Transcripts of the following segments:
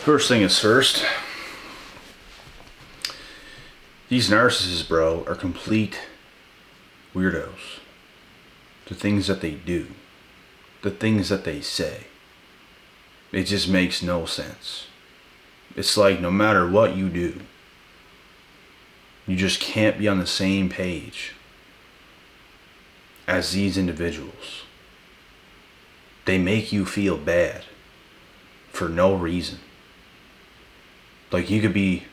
First thing is first. These narcissists, bro, are complete weirdos. The things that they do, the things that they say, it just makes no sense. It's like no matter what you do, you just can't be on the same page as these individuals. They make you feel bad for no reason. Like you could be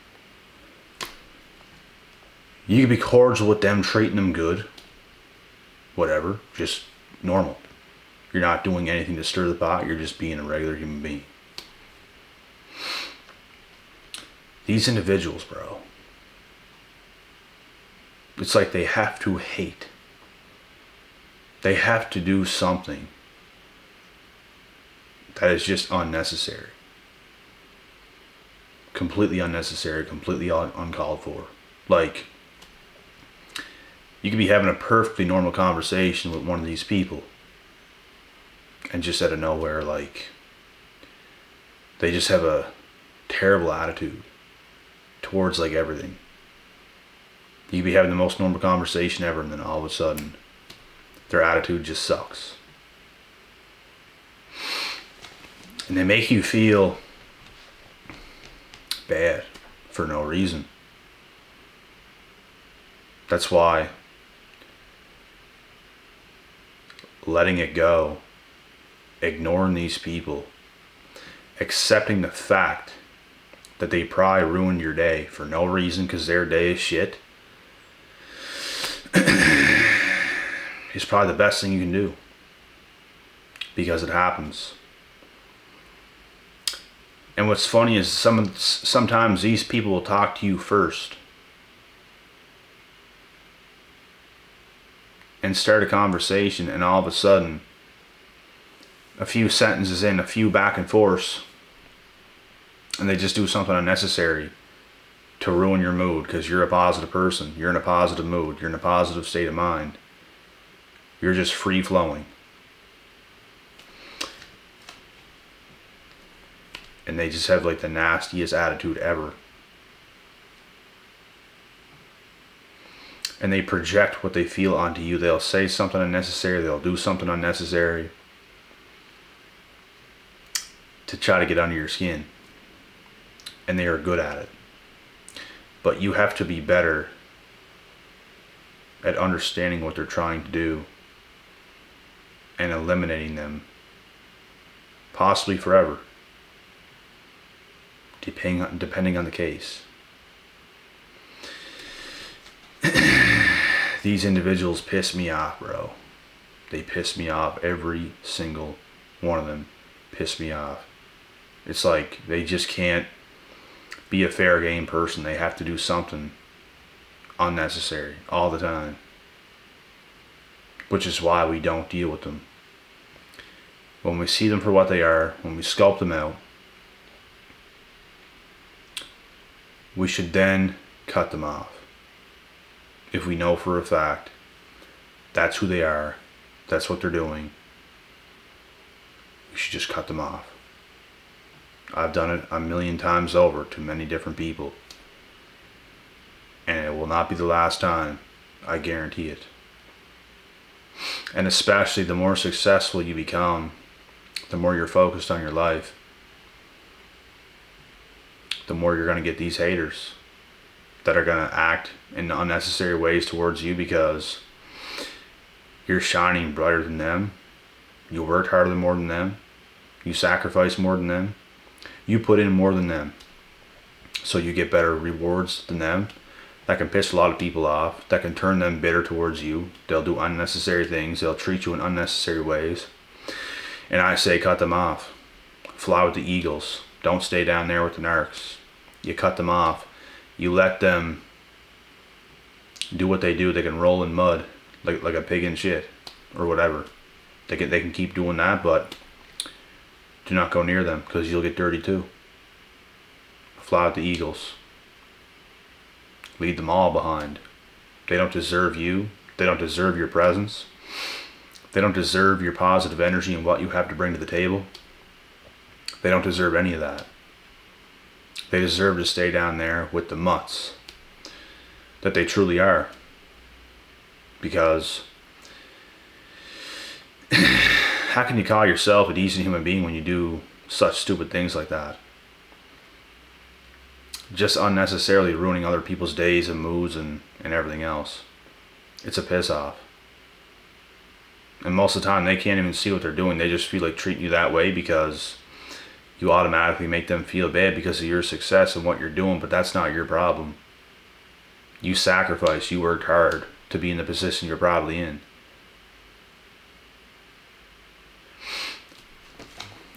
cordial with them, treating them good, whatever, just normal. You're not doing anything to stir the pot, you're just being a regular human being. These individuals, bro, it's like they have to hate. They have to do something that is just unnecessary. Completely unnecessary, completely uncalled for. Like, you could be having a perfectly normal conversation with one of these people, and just out of nowhere, like, they just have a terrible attitude towards, like, everything. You could be having the most normal conversation ever, and then all of a sudden, their attitude just sucks. And they make you feel bad for no reason. That's why letting it go, ignoring these people, accepting the fact that they probably ruined your day for no reason because their day is shit, is probably the best thing you can do, because it happens. And what's funny is sometimes these people will talk to you first and start a conversation, and all of a sudden, a few sentences in, a few back and forths, and they just do something unnecessary to ruin your mood because you're a positive person. You're in a positive mood. You're in a positive state of mind. You're just free flowing. And they just have like the nastiest attitude ever. And they project what they feel onto you. They'll say something unnecessary. They'll do something unnecessary to try to get under your skin. And they are good at it. But you have to be better at understanding what they're trying to do and eliminating them, possibly forever, depending on the case. These individuals piss me off, bro. They piss me off. Every single one of them piss me off. It's like they just can't be a fair game person. They have to do something unnecessary all the time, which is why we don't deal with them. When we see them for what they are, when we sculpt them out, we should then cut them off. If we know for a fact that's who they are, that's what they're doing, we should just cut them off. I've done it a million times over to many different people, and it will not be the last time. I guarantee it. And especially the more successful you become, the more you're focused on your life, the more you're going to get these haters that are going to act in unnecessary ways towards you because you're shining brighter than them. You worked harder more than them. You sacrifice more than them. You put in more than them. So you get better rewards than them. That can piss a lot of people off. That can turn them bitter towards you. They'll do unnecessary things. They'll treat you in unnecessary ways. And I say cut them off. Fly with the eagles. Don't stay down there with the narcs. You cut them off. You let them do what they do. They can roll in mud like a pig in shit or whatever. They can keep doing that, but do not go near them because you'll get dirty too. Fly with the eagles. Leave them all behind. They don't deserve you. They don't deserve your presence. They don't deserve your positive energy and what you have to bring to the table. They don't deserve any of that. They deserve to stay down there with the mutts that they truly are. Because how can you call yourself a decent human being when you do such stupid things like that? Just unnecessarily ruining other people's days and moods and everything else. It's a piss off. And most of the time they can't even see what they're doing. They just feel like treating you that way because you automatically make them feel bad because of your success and what you're doing, but that's not your problem. You sacrificed, you worked hard to be in the position you're probably in.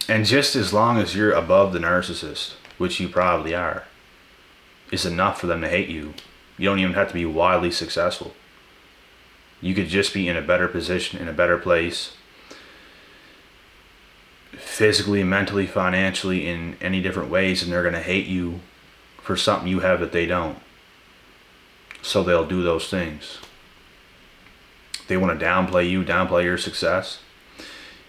And just as long as you're above the narcissist, which you probably are, is enough for them to hate you. You don't even have to be wildly successful. You could just be in a better position, in a better place, physically, mentally, financially, in any different ways, and they're going to hate you for something you have that they don't. So they'll do those things. They want to downplay you, downplay your success.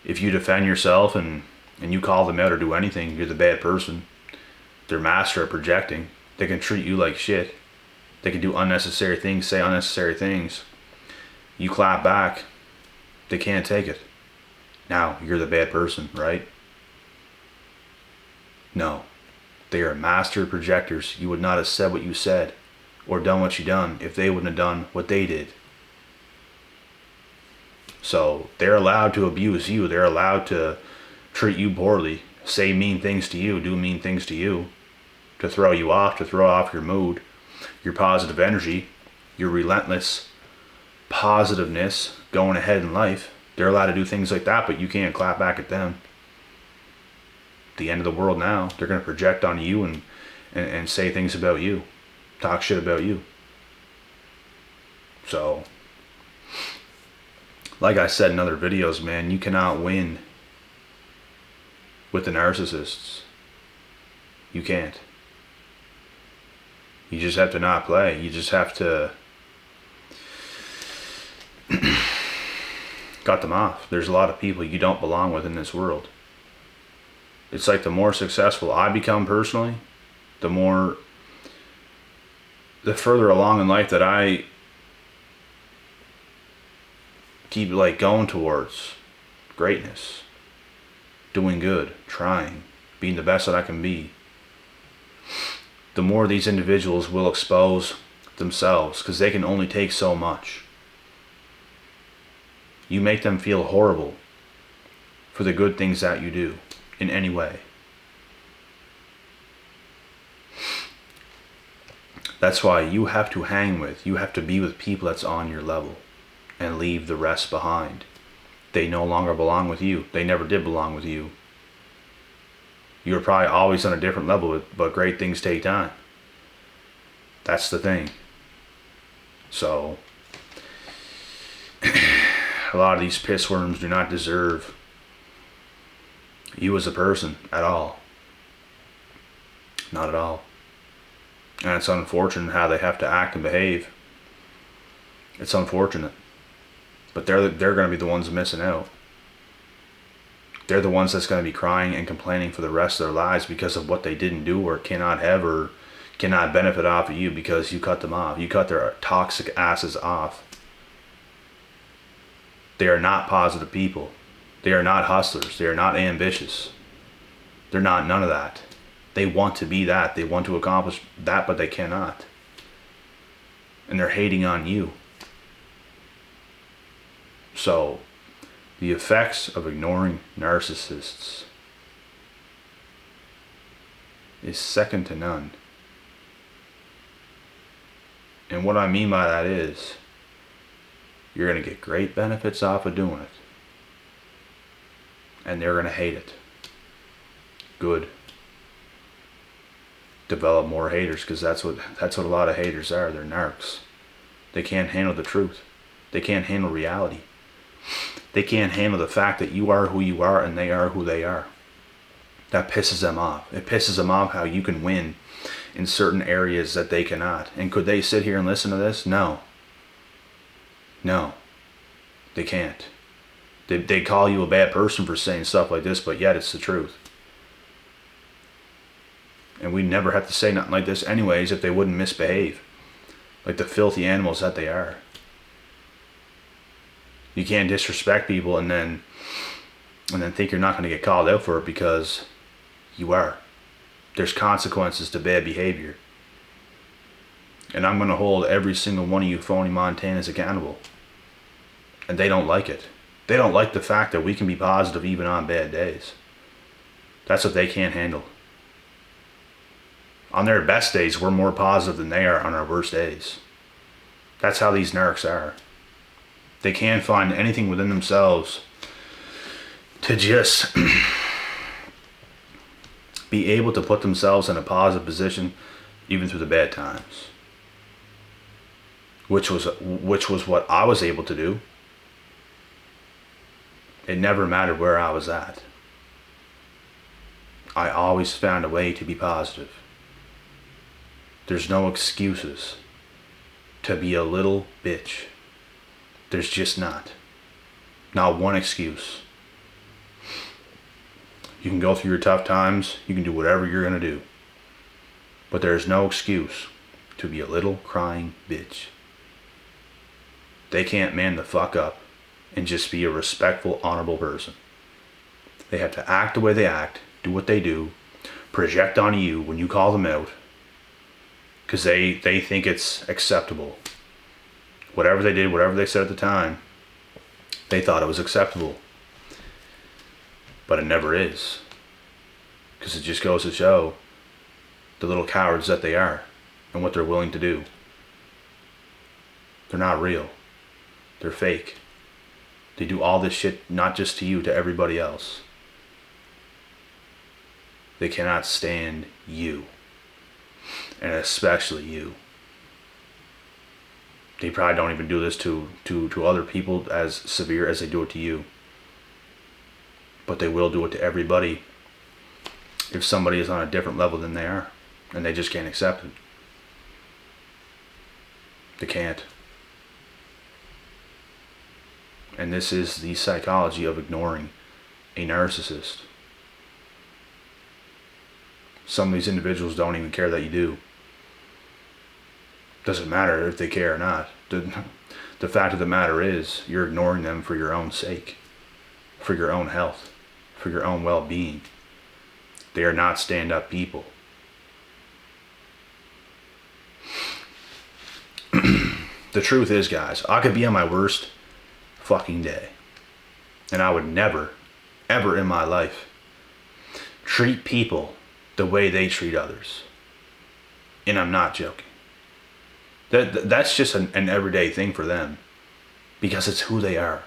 If you defend yourself and you call them out or do anything, you're the bad person. They're master at projecting. They can treat you like shit. They can do unnecessary things, say unnecessary things. You clap back, they can't take it. Now, you're the bad person, right? No. They are master projectors. You would not have said what you said or done what you done if they wouldn't have done what they did. So they're allowed to abuse you. They're allowed to treat you poorly, say mean things to you, do mean things to you, to throw you off, to throw off your mood, your positive energy, your relentless positiveness going ahead in life. They're allowed to do things like that, but you can't clap back at them. The end of the world now. They're going to project on you and say things about you, talk shit about you. So, like I said in other videos, man, you cannot win with the narcissists. You can't. You just have to not play. You just have to cut them off. There's a lot of people you don't belong with in this world. It's like the more successful I become personally, the further along in life that I keep like going towards greatness, doing good, trying, being the best that I can be, the more these individuals will expose themselves because they can only take so much. You make them feel horrible for the good things that you do in any way. That's why you have to hang with, you have to be with people that's on your level and leave the rest behind. They no longer belong with you. They never did belong with you. You were probably always on a different level, but great things take time. That's the thing. So, a lot of these pissworms do not deserve you as a person at all. Not at all. And it's unfortunate how they have to act and behave. It's unfortunate. But they're going to be the ones missing out. They're the ones that's going to be crying and complaining for the rest of their lives because of what they didn't do or cannot have or cannot benefit off of you because you cut them off. You cut their toxic asses off. They are not positive people. They are not hustlers. They are not ambitious. They're not none of that. They want to be that. They want to accomplish that, but they cannot. And they're hating on you. So, the effects of ignoring narcissists is second to none. And what I mean by that is, you're going to get great benefits off of doing it. And they're going to hate it. Good. Develop more haters, because that's what a lot of haters are. They're narcs. They can't handle the truth. They can't handle reality. They can't handle the fact that you are who you are and they are who they are. That pisses them off. It pisses them off how you can win in certain areas that they cannot. And could they sit here and listen to this? No. No. They can't. They call you a bad person for saying stuff like this, but yet it's the truth. And we'd never have to say nothing like this anyways if they wouldn't misbehave. Like the filthy animals that they are. You can't disrespect people and then think you're not going to get called out for it, because you are. There's consequences to bad behavior. And I'm going to hold every single one of you phony Montanans accountable. And they don't like it. They don't like the fact that we can be positive even on bad days. That's what they can't handle. On their best days, we're more positive than they are on our worst days. That's how these narcs are. They can't find anything within themselves to just be able to put themselves in a positive position even through the bad times. Which was what I was able to do. It never mattered where I was at. I always found a way to be positive. There's no excuses to be a little bitch. There's just not. Not one excuse. You can go through your tough times. You can do whatever you're going to do. But there's no excuse to be a little crying bitch. They can't man the fuck up and just be a respectful, honorable person. They have to act the way they act, do what they do, project on you when you call them out, because they think it's acceptable. Whatever they did, whatever they said at the time, they thought it was acceptable. But it never is. Because it just goes to show the little cowards that they are and what they're willing to do. They're not real. They're fake. They do all this shit not just to you, to everybody else. They cannot stand you. And especially you. They probably don't even do this to other people as severe as they do it to you. But they will do it to everybody if somebody is on a different level than they are. And they just can't accept it. They can't. And this is the psychology of ignoring a narcissist. Some of these individuals don't even care that you do. Doesn't matter if they care or not. The fact of the matter is, you're ignoring them for your own sake, for your own health, for your own well-being. They are not stand-up people. The truth is, guys, I could be on my worst fucking day, and I would never, ever in my life treat people the way they treat others. And I'm not joking. That's just an everyday thing for them, because it's who they are.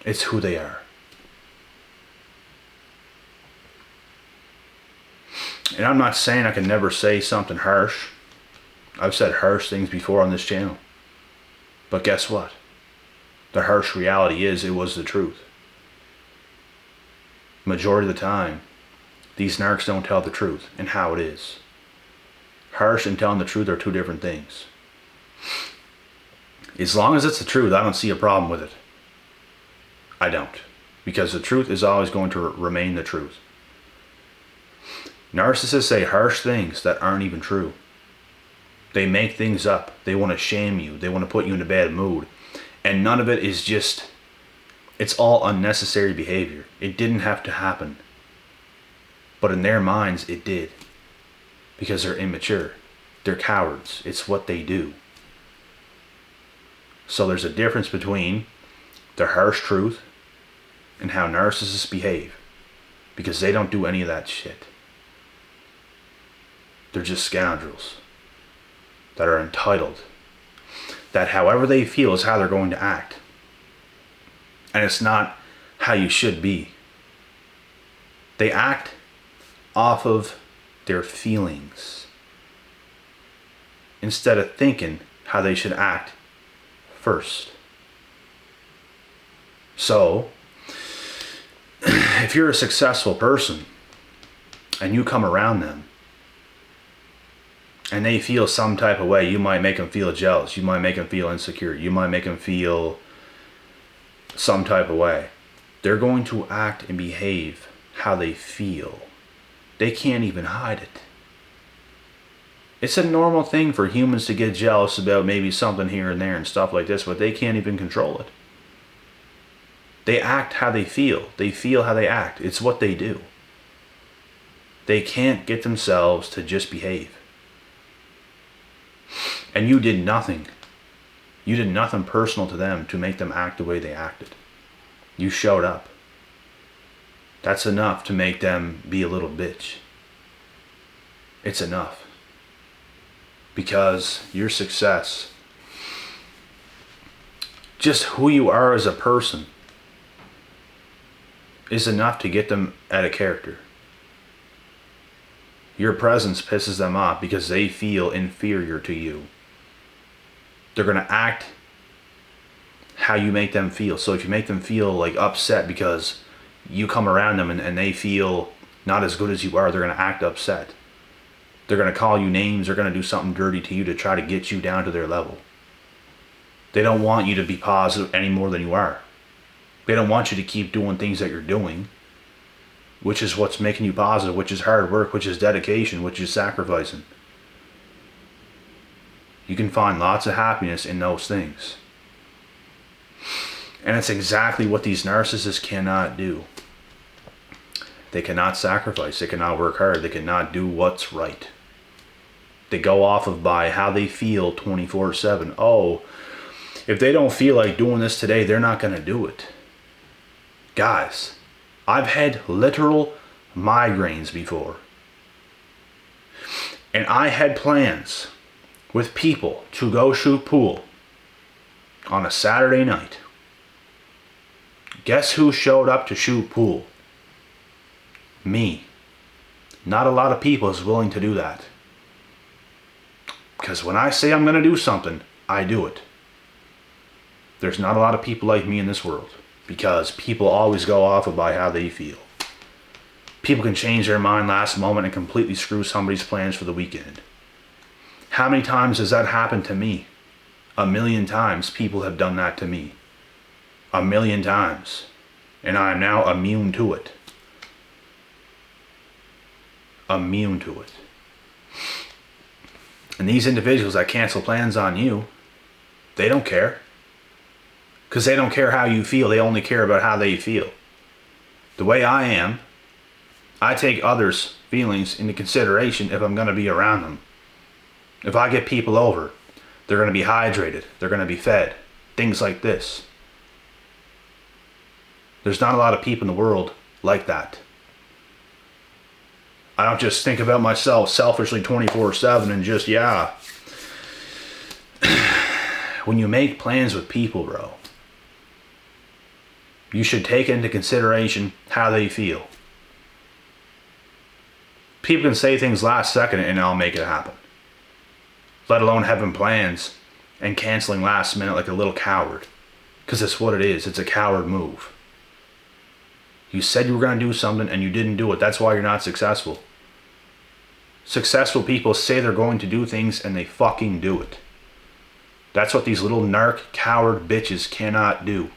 It's who they are. And I'm not saying I can never say something harsh. I've said harsh things before on this channel. But guess what? The harsh reality is, it was the truth. Majority of the time, these narcs don't tell the truth and how it is. Harsh and telling the truth are two different things. As long as it's the truth, I don't see a problem with it. I don't. Because the truth is always going to remain the truth. Narcissists say harsh things that aren't even true. They make things up. They want to shame you. They want to put you in a bad mood. And none of it is just, it's all unnecessary behavior. It didn't have to happen. But in their minds, it did. Because they're immature. They're cowards. It's what they do. So there's a difference between the harsh truth and how narcissists behave. Because they don't do any of that shit. They're just scoundrels that are entitled. That however they feel is how they're going to act. And it's not how you should be. They act off of their feelings instead of thinking how they should act first. So, if you're a successful person and you come around them and they feel some type of way, you might make them feel jealous, you might make them feel insecure, you might make them feel some type of way. They're going to act and behave how they feel. they can't even hide it. It's a normal thing for humans to get jealous about maybe something here and there and stuff like this, but they can't even control it. They act how they feel. They feel how they act. It's what they do. They can't get themselves to just behave. And you did nothing. You did nothing personal to them to make them act the way they acted. You showed up. That's enough to make them be a little bitch. It's enough. Because your success, just who you are as a person, is enough to get them out of character. Your presence pisses them off because they feel inferior to you. They're going to act how you make them feel. So if you make them feel like upset because you come around them and they feel not as good as you are, they're going to act upset. They're going to call you names. They're going to do something dirty to you to try to get you down to their level. They don't want you to be positive any more than you are. They don't want you to keep doing things that you're doing, which is what's making you positive, which is hard work, which is dedication, which is sacrificing. You can find lots of happiness in those things. And it's exactly what these narcissists cannot do. They cannot sacrifice. They cannot work hard. They cannot do what's right. They go off of by how they feel 24/7. Oh, if they don't feel like doing this today, they're not going to do it. Guys, I've had literal migraines before. And I had plans with people to go shoot pool on a Saturday night. Guess who showed up to shoot pool? Me. Not a lot of people is willing to do that. Because when I say I'm going to do something, I do it. There's not a lot of people like me in this world. Because people always go off of by how they feel. People can change their mind last moment and completely screw somebody's plans for the weekend. How many times has that happened to me? 1,000,000 times people have done that to me. 1,000,000 times. And I am now immune to it. Immune to it. And these individuals that cancel plans on you, they don't care. Because they don't care how you feel. They only care about how they feel. The way I am, I take others' feelings into consideration if I'm going to be around them. If I get people over, they're going to be hydrated. They're going to be fed. Things like this. There's not a lot of people in the world like that. I don't just think about myself selfishly 24/7 and just, yeah. When you make plans with people, bro, you should take into consideration how they feel. People can say things last second and I'll make it happen. Let alone having plans and canceling last minute like a little coward. Because that's what it is. It's a coward move. You said you were going to do something and you didn't do it. That's why you're not successful. Successful people say they're going to do things and they fucking do it. That's what these little narc coward bitches cannot do.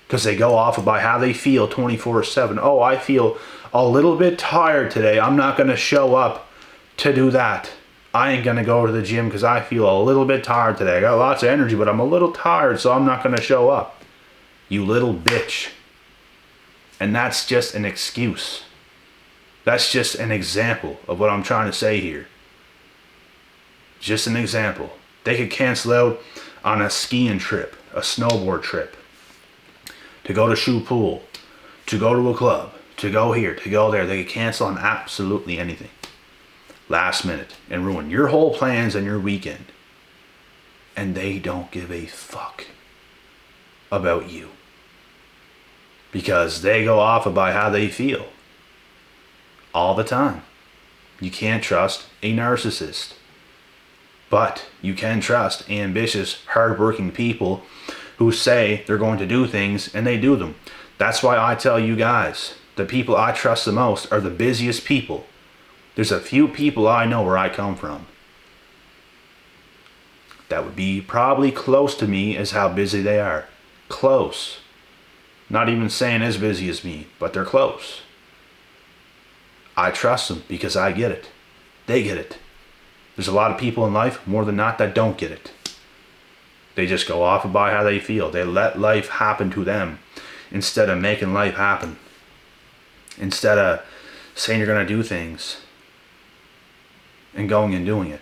Because they go off by how they feel 24/7. Oh, I feel a little bit tired today. I'm not going to show up to do that. I ain't going to go to the gym because I feel a little bit tired today. I got lots of energy, but I'm a little tired, so I'm not going to show up. You little bitch. And that's just an excuse. That's just an example of what I'm trying to say here. Just an example. They could cancel out on a skiing trip, a snowboard trip, to go to shoot pool, to go to a club, to go here, to go there. They could cancel on absolutely anything. Last minute. And ruin your whole plans and your weekend. And they don't give a fuck about you. Because they go off by how they feel. All the time. You can't trust a narcissist. But you can trust ambitious, hardworking people who say they're going to do things and they do them. That's why I tell you guys, the people I trust the most are the busiest people. There's a few people I know where I come from that would be probably close to me as how busy they are. Close. Not even saying as busy as me, but they're close. I trust them because I get it. They get it. There's a lot of people in life, more than not, that don't get it. They just go off by how they feel. They let life happen to them instead of making life happen. Instead of saying you're going to do things and going and doing it.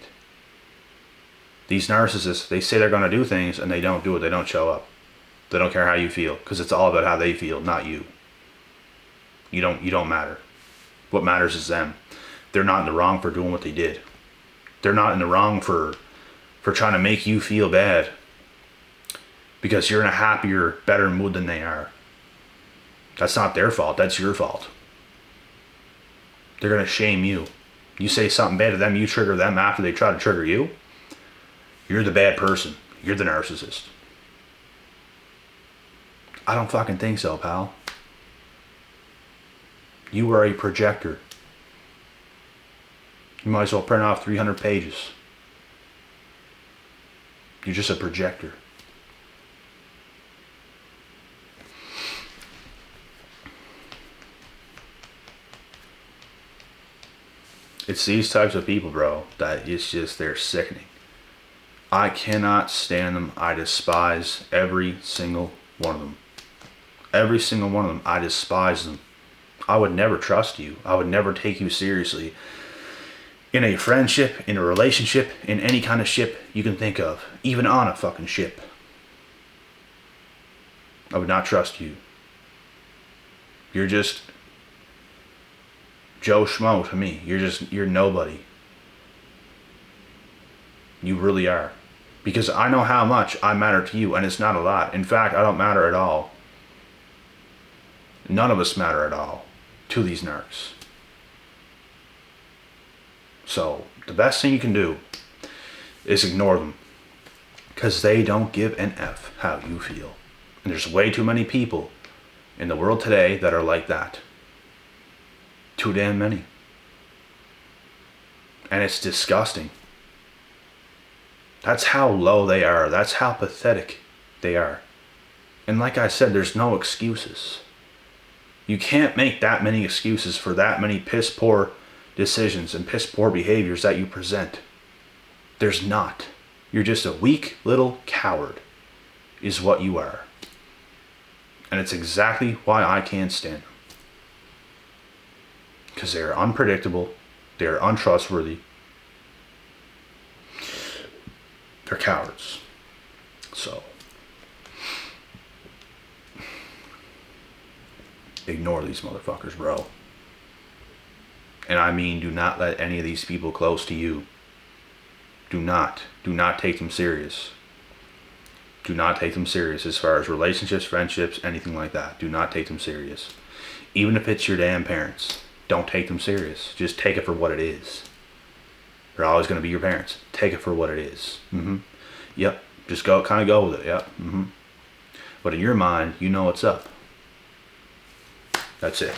These narcissists, they say they're going to do things and they don't do it. They don't show up. They don't care how you feel because it's all about how they feel, not you. You don't matter. What matters is them. They're not in the wrong for doing what they did. They're not in the wrong for trying to make you feel bad because you're in a happier, better mood than they are. That's not their fault. That's your fault. They're going to shame you. You say something bad to them, you trigger them after they try to trigger you. You're the bad person. You're the narcissist. I don't fucking think so, pal. You are a projector. You might as well print off 300 pages. You're just a projector. It's these types of people, bro, that it's just, they're sickening. I cannot stand them. I despise every single one of them. Every single one of them. I despise them. I would never trust you. I would never take you seriously. In a friendship, in a relationship, in any kind of ship you can think of. Even on a fucking ship. I would not trust you. You're just Joe Schmo to me. You're nobody. You really are. Because I know how much I matter to you, and it's not a lot. In fact, I don't matter at all. None of us matter at all to these narcs. So, the best thing you can do is ignore them. Because they don't give an F how you feel. And there's way too many people in the world today that are like that. Too damn many. And it's disgusting. That's how low they are. That's how pathetic they are. And like I said, there's no excuses. You can't make that many excuses for that many piss poor decisions and piss poor behaviors that you present. There's not. You're just a weak little coward is what you are. And it's exactly why I can't stand them. Because they're unpredictable. They're untrustworthy. They're cowards. So, ignore these motherfuckers, bro. And I mean, do not let any of these people close to you. Do not take them serious. Do not take them serious as far as relationships, friendships, anything like that. Do not take them serious. Even if it's your damn parents, don't take them serious. Just take it for what it is. They're always going to be your parents. Take it for what it is. Yep. Just kind of go with it. Yep. But in your mind, you know what's up. That's it.